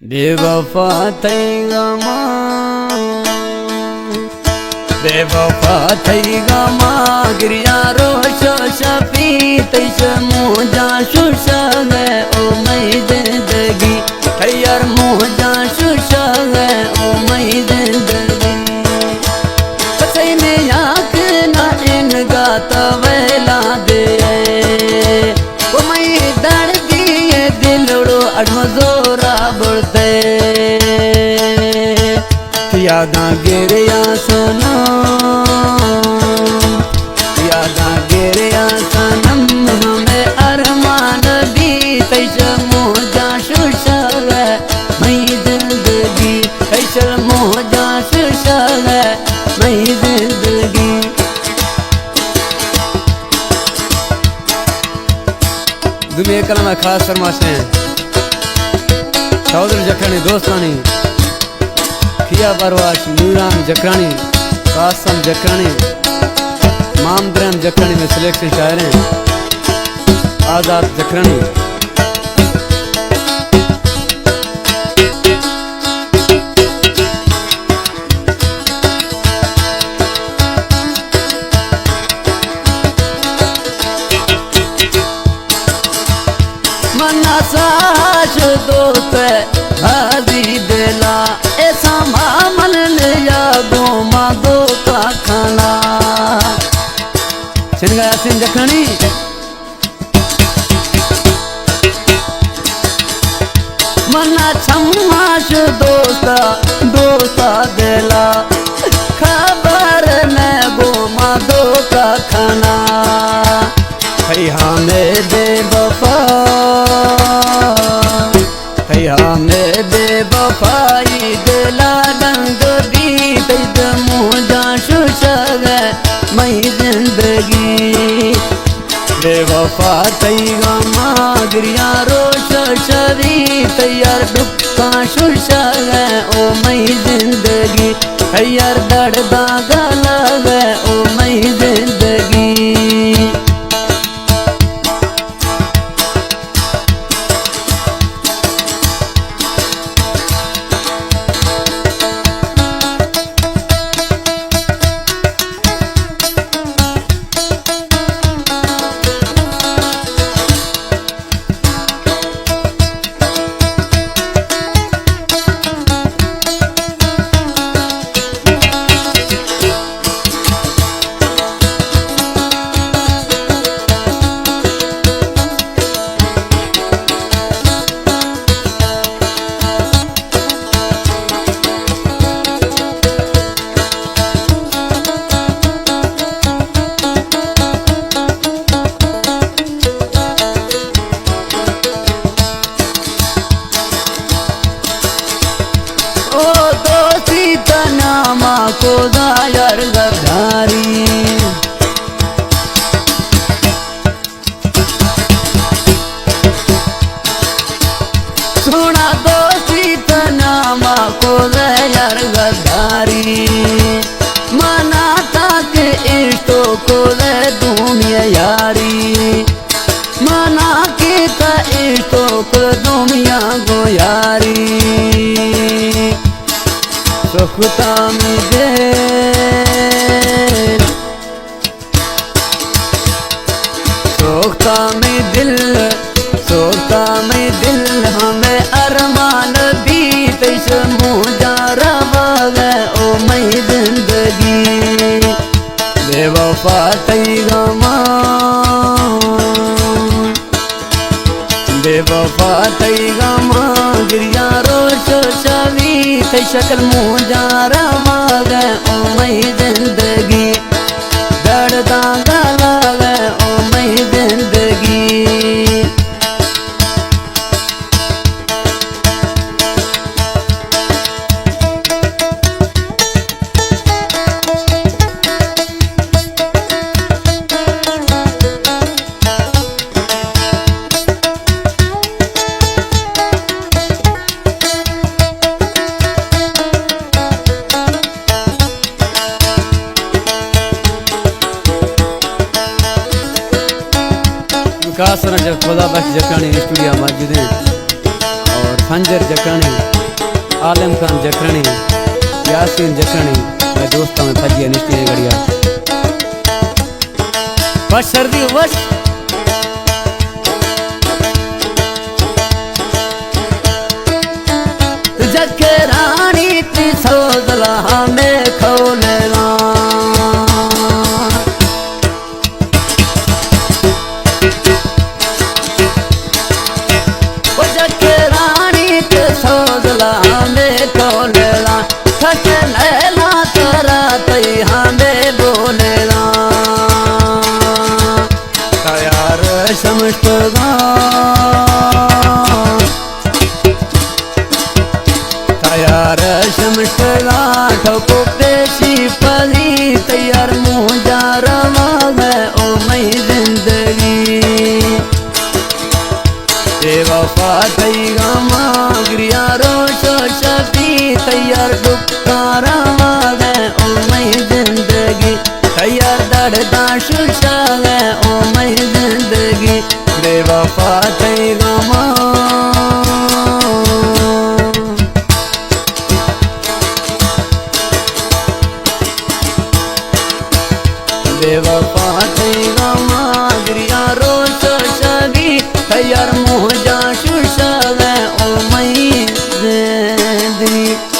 बेवफा थैगा बेवफा थैगा गिरिया रोश शफी तैस मुझा शुशग ओ मई जिंदगी खैर मुझा शुशग ओ मई जिंदगी सही में आँख ना इन गाता वेला दे ओ मई दर्दी ये दिलड़ो अड़मजोरा बढ़ते यादा गिरिया सनम यादा गिरिया सनम हमें अरमान भी तैस मोजा शुशल मई जिंदगी तैस मोजा शुशल मई जिंदगी दुनिया कलमा खास फरमाशे चौधरी जखरानी दोस्तानी खिया बरवाश नूरान जकरानी कासम जकरानी मामदरम जकरानी में सिलेक्शन शायर हैं आजाद जकरानी मना साश दोस्त हाजी दिला ऐसा मामल लिया गोमा दो का खाना छिन गया सिंह जखनी मना छमाश दोस्ता दोस्ता दिला खबर न गोमा दो का खाना हमें बेवफा हमें बेवफाई दिला रंग भी तैद मुझा शुशग मई जिंदगी बेवफा तैगा गिरिया रोश शरी तैयार दुखा शुशग ओ मई जिंदगी तैयार दर्दा गलग ओ मई जिंदगी नामा को दायर गद्दारी सुना दोस्ती नामा को दायर गद्दारी मना तक इश्तो को दे दुनिया यारी मना के इश्तो को दुनिया गो यारी सुखता में दिल सोखता में दिल सोखता में दिल हमें अरमान भी तैस मुझा रवाग ओ मई जिंदगी बेवफा तैगा बेवफा तैगा गिरिया रोश शवी तै शक्ल मुझा रवाग ओ मई जिंदगी दर्दा गलग ओ मई जिंदगी कासर जब खुदा बख्श जकानी स्टूडियो मौजूद हैं और खंजर जकानी आलम खान जखरणी, यासीन जखरणी, मैं दोस्तों में फजिया निश्चय गड़िया बस सर्दी बस जखरानी ती सोदला में खोलना सोदला में खोलना थकलेला तरा तई हमें बोलेला तैयार समझगा तैयार समझगा ठोको पेशी पली तैयार मुँह जा रवा है ओ मई जिंदगी बेवफा तई गमा गिरिया रोशो शफी तैयार दुखारा है ओ मई जिंदगी तैयार दर्दा शुशा है ओ मई जिंदगी बेवफा तई गमा